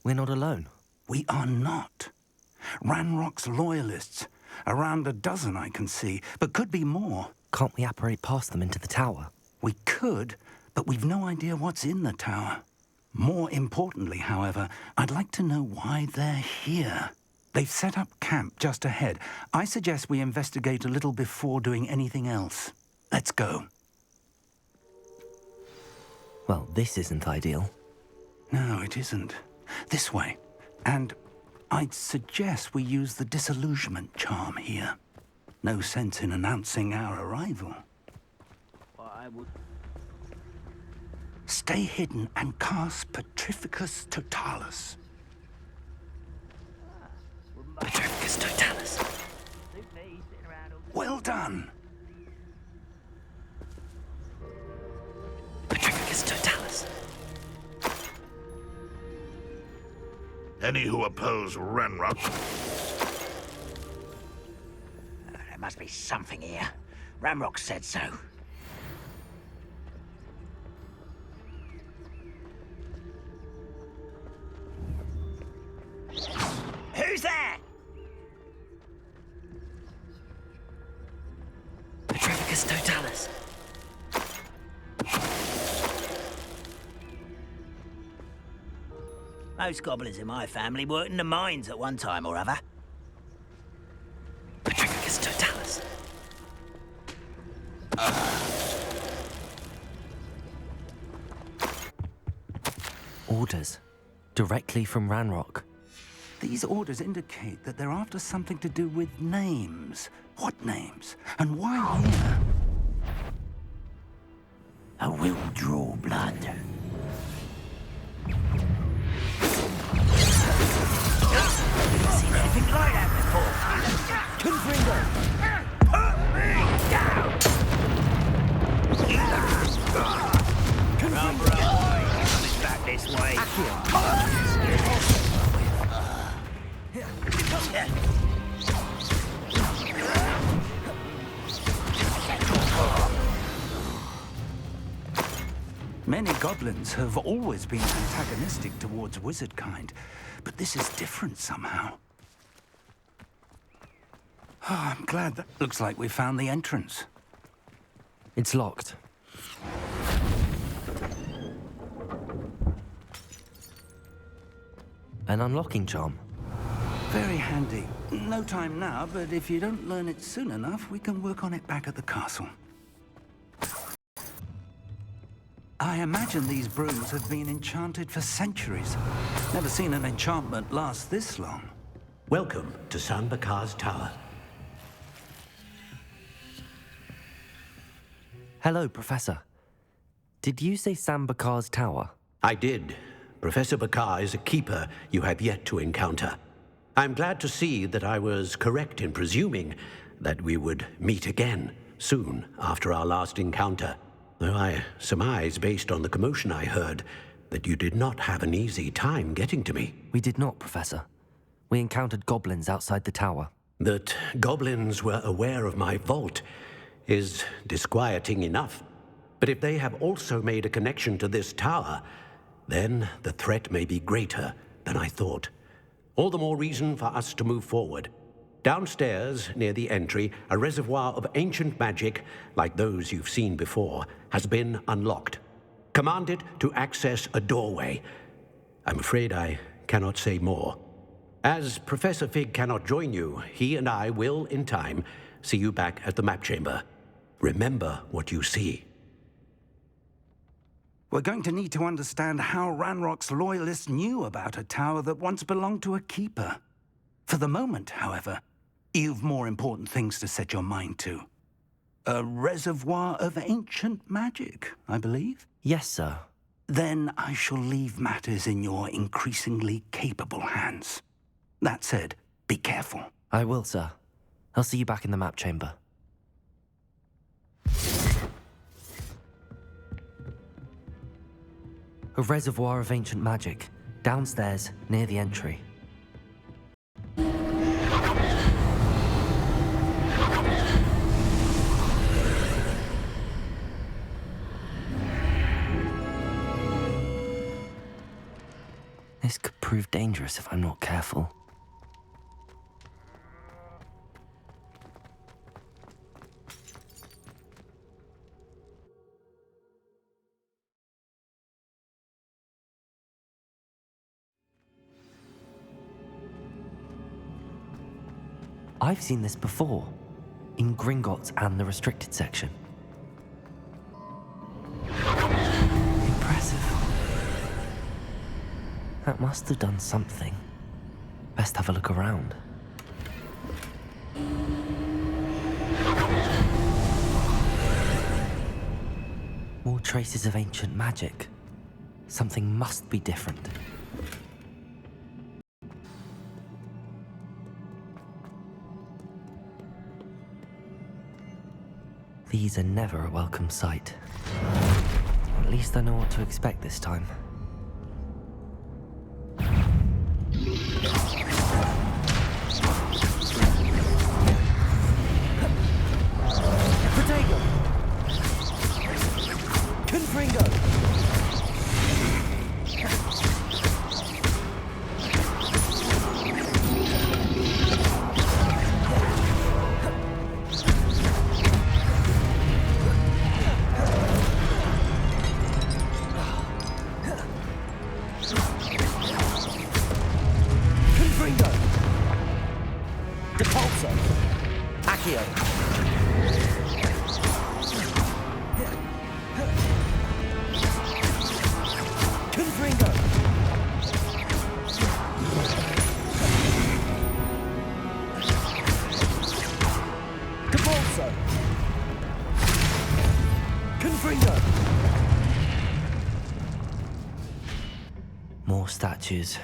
We're not alone. We are not. Ranrock's loyalists. Around a dozen I can see, but could be more. Can't we apparate past them into the tower? We could, but we've no idea what's in the tower. More importantly, however, I'd like to know why they're here. They've set up camp just ahead. I suggest we investigate a little before doing anything else. Let's go. Well, this isn't ideal. No, it isn't. This way. And I'd suggest we use the disillusionment charm here. No sense in announcing our arrival. Stay hidden and cast Petrificus Totalis. Petrificus Totalis. Well done. Petrificus Totalis. Any who oppose Ranrock? There must be something here. Ranrock said so. Who's there? Petrificus Totalis. Most goblins in my family worked in the mines at one time or other. Petrificus Totalis. Orders. Directly from Ranrock. These orders indicate that they're after something to do with names. What names? And why here? I will draw blood. Seen anything like that before? Confringo! Put me down! Confringo! Coming back this way. Many goblins have always been antagonistic towards wizard kind, but this is different somehow. Oh, I'm glad that looks like we found the entrance. It's locked. An unlocking charm. Very handy. No time now, but if you don't learn it soon enough, we can work on it back at the castle. I imagine these brooms have been enchanted for centuries. Never seen an enchantment last this long. Welcome to San Bakar's Tower. Hello, Professor. Did you say Sam Bakar's tower? I did. Professor Bakar is a keeper you have yet to encounter. I'm glad to see that I was correct in presuming that we would meet again soon after our last encounter. Though I surmise, based on the commotion I heard, that you did not have an easy time getting to me. We did not, Professor. We encountered goblins outside the tower. That goblins were aware of my vault is disquieting enough. But if they have also made a connection to this tower, then the threat may be greater than I thought. All the more reason for us to move forward. Downstairs, near the entry, a reservoir of ancient magic, like those you've seen before, has been unlocked. Command it to access a doorway. I'm afraid I cannot say more. As Professor Fig cannot join you, he and I will, in time, see you back at the map chamber. Remember what you see. We're going to need to understand how Ranrock's loyalists knew about a tower that once belonged to a keeper. For the moment, however, you've more important things to set your mind to. A reservoir of ancient magic, I believe? Yes, sir. Then I shall leave matters in your increasingly capable hands. That said, be careful. I will, sir. I'll see you back in the map chamber. A reservoir of ancient magic, downstairs, near the entry. This could prove dangerous if I'm not careful. I've seen this before, in Gringotts and the restricted section. Impressive. That must have done something. Best have a look around. More traces of ancient magic. Something must be different. These are never a welcome sight. At least I know what to expect this time. Protego! Confringo! More statues.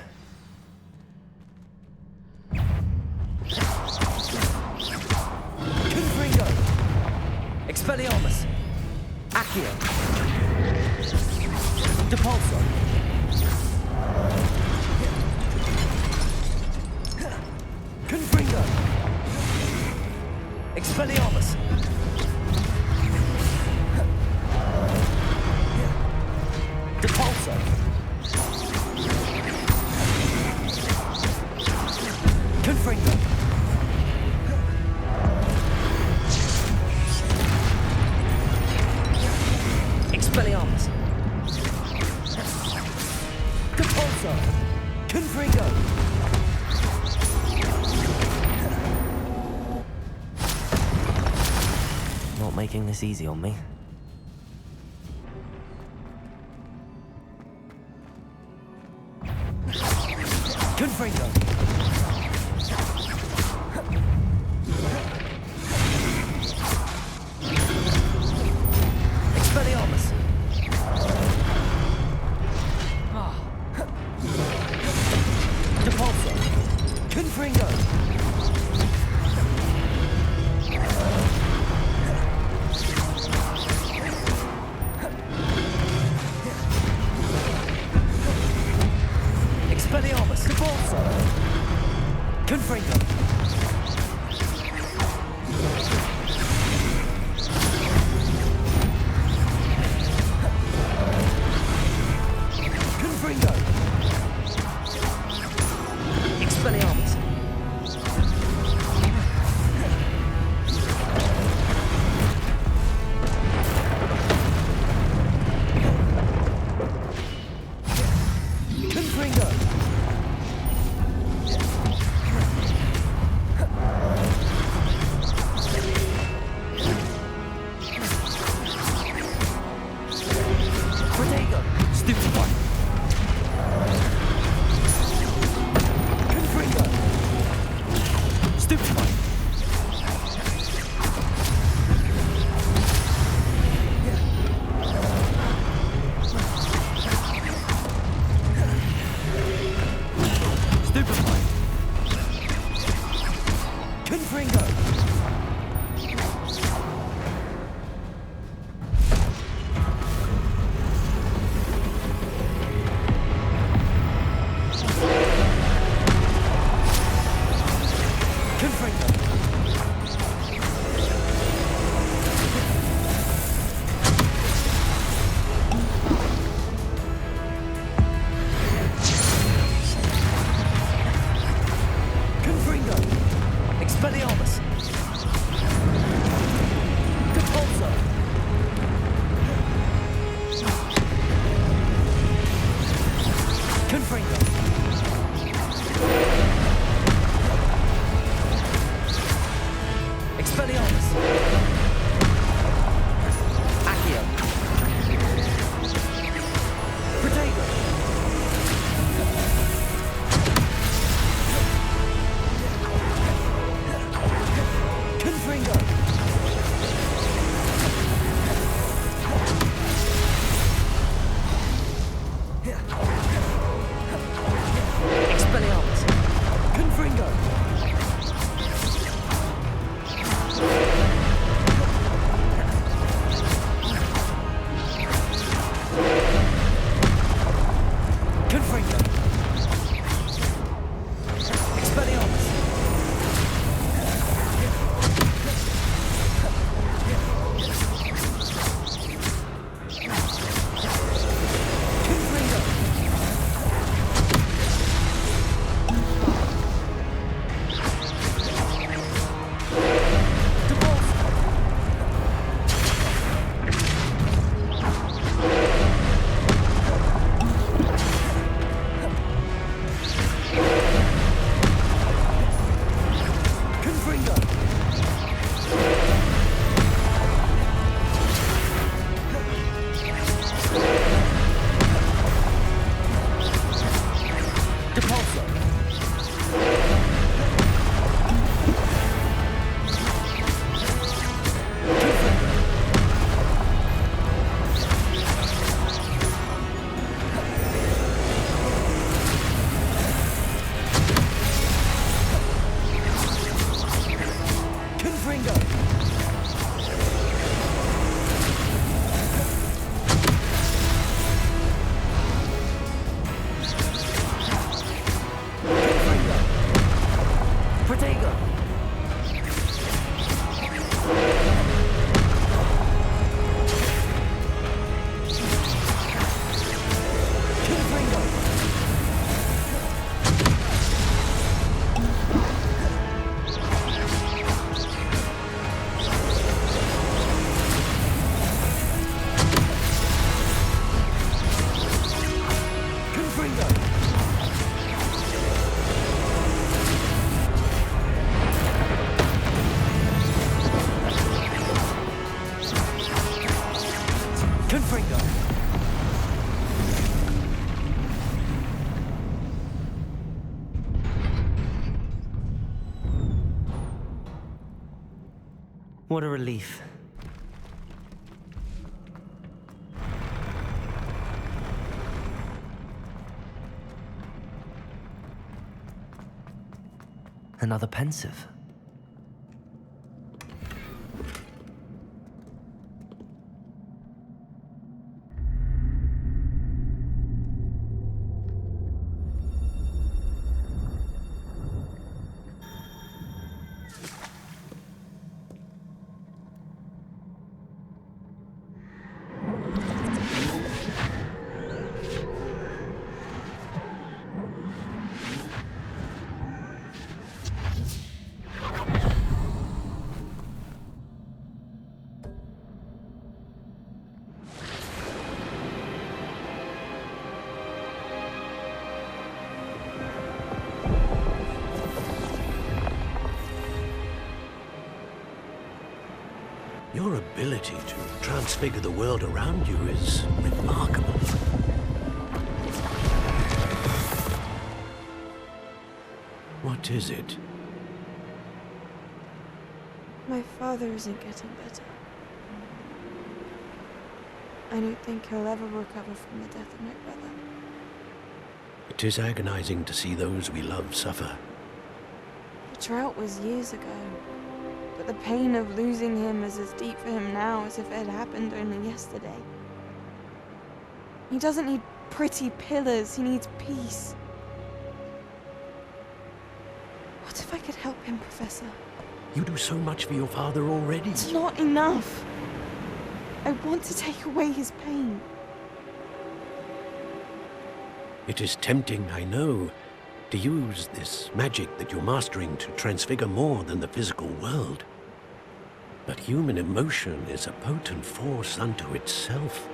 Confringo! Expelliarmus! Accio! Depulso! Confringo! Expelliarmus! Depulso! Confringo! Expelliarmus! Depulso! Confringo! Not making this easy on me. Confringo! Expelliarmus! Depulso! Confringo! Expelliarmus! Depulso! Confringo! Confringo! Expelliarmus! Confringo! Protego! Stupefy! Confringo! Stupefy! Stupefy! Confringo! Confringo! Expelliarmus! Compulso! Confringo! Expelliarmus! Accio! Protego! Confringo! Expelliarmus! Confringo! Confringo! Expelliarmus! Confringo! Depulso! Confringo! Depulso! Confringo! Confringo! Confringo! Protego! Confringo! Confringo! Confringo! What a relief. Another pensive. Your ability to transfigure the world around you is remarkable. What is it? My father isn't getting better. I don't think he'll ever recover from the death of my brother. It is agonizing to see those we love suffer. The drought was years ago, but the pain of losing him is as deep for him now as if it had happened only yesterday. He doesn't need pretty pillars, he needs peace. What if I could help him, Professor? You do so much for your father already. It's not enough. I want to take away his pain. It is tempting, I know, to use this magic that you're mastering to transfigure more than the physical world. But human emotion is a potent force unto itself.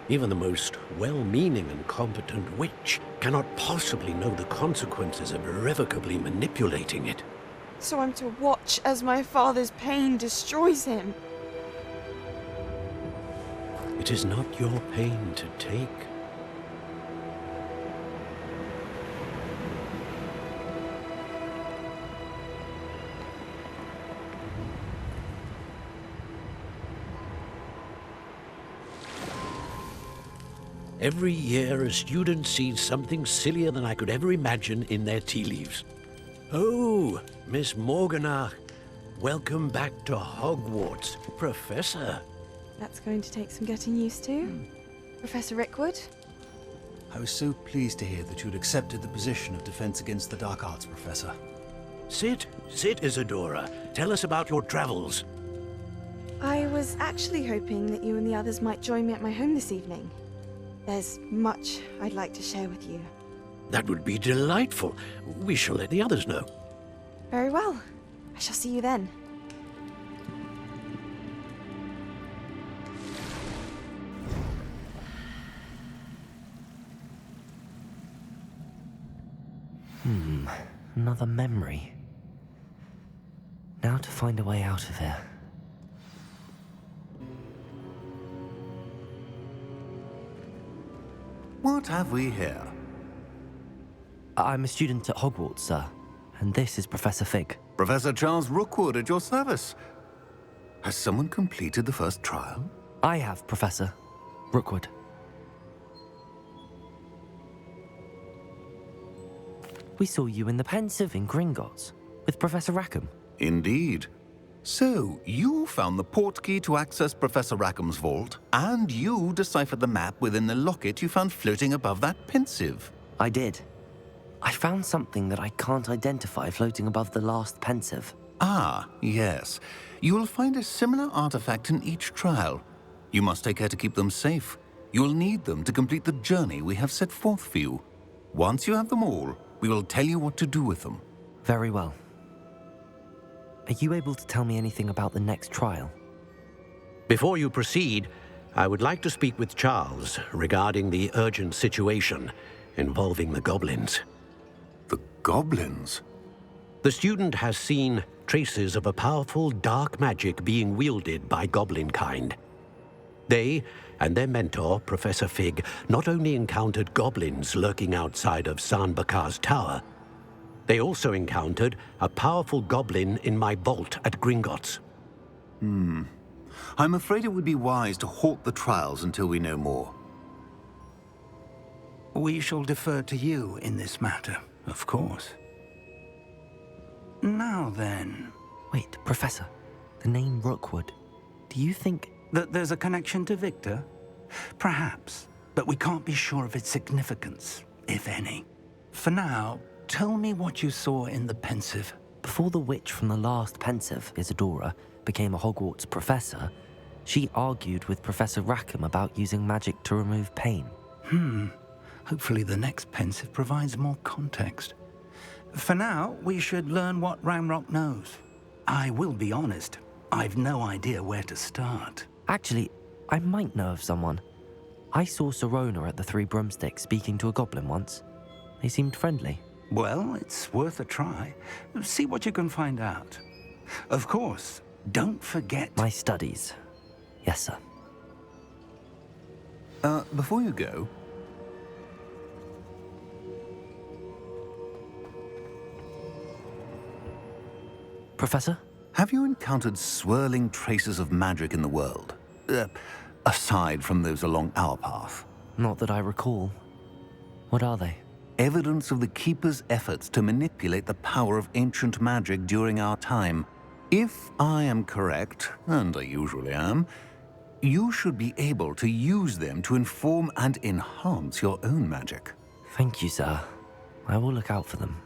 Even the most well-meaning and competent witch cannot possibly know the consequences of irrevocably manipulating it. So I'm to watch as my father's pain destroys him. It is not your pain to take. Every year, a student sees something sillier than I could ever imagine in their tea leaves. Oh, Miss Morganach, welcome back to Hogwarts, Professor. That's going to take some getting used to. Professor Rickwood? I was so pleased to hear that you'd accepted the position of Defense Against the Dark Arts, Professor. Sit, Isadora. Tell us about your travels. I was actually hoping that you and the others might join me at my home this evening. There's much I'd like to share with you. That would be delightful. We shall let the others know. Very well. I shall see you then. Another memory. Now to find a way out of here. What have we here? I'm a student at Hogwarts, sir. And this is Professor Fig. Professor Charles Rookwood at your service. Has someone completed the first trial? I have, Professor Rookwood. We saw you in the Pensive in Gringotts with Professor Rackham. Indeed. So, you found the portkey to access Professor Rackham's vault, and you deciphered the map within the locket you found floating above that Pensive. I did. I found something that I can't identify floating above the last Pensive. Ah, yes. You will find a similar artifact in each trial. You must take care to keep them safe. You will need them to complete the journey we have set forth for you. Once you have them all, we will tell you what to do with them. Very well. Are you able to tell me anything about the next trial? Before you proceed, I would like to speak with Charles regarding the urgent situation involving the goblins. The goblins? The student has seen traces of a powerful dark magic being wielded by goblin kind. They and their mentor, Professor Fig, not only encountered goblins lurking outside of San Bakar's tower, they also encountered a powerful goblin in my vault at Gringotts. I'm afraid it would be wise to halt the trials until we know more. We shall defer to you in this matter, of course. Now then, Wait, Professor. The name Rookwood. Do you think... that there's a connection to Victor? Perhaps, but we can't be sure of its significance, if any. For now, tell me what you saw in the Pensive. Before the witch from the last Pensive, Isadora, became a Hogwarts professor, she argued with Professor Rackham about using magic to remove pain. Hopefully the next Pensive provides more context. For now, we should learn what Ranrock knows. I will be honest, I've no idea where to start. Actually, I might know of someone. I saw Serona at the Three Broomsticks speaking to a goblin once. They seemed friendly. Well, it's worth a try. See what you can find out. Of course, don't forget... My studies. Yes, sir. Before you go, Professor? have you encountered swirling traces of magic in the world? Aside from those along our path. Not that I recall. What are they? Evidence of the Keeper's efforts to manipulate the power of ancient magic during our time. If I am correct, and I usually am, you should be able to use them to inform and enhance your own magic. Thank you, sir. I will look out for them.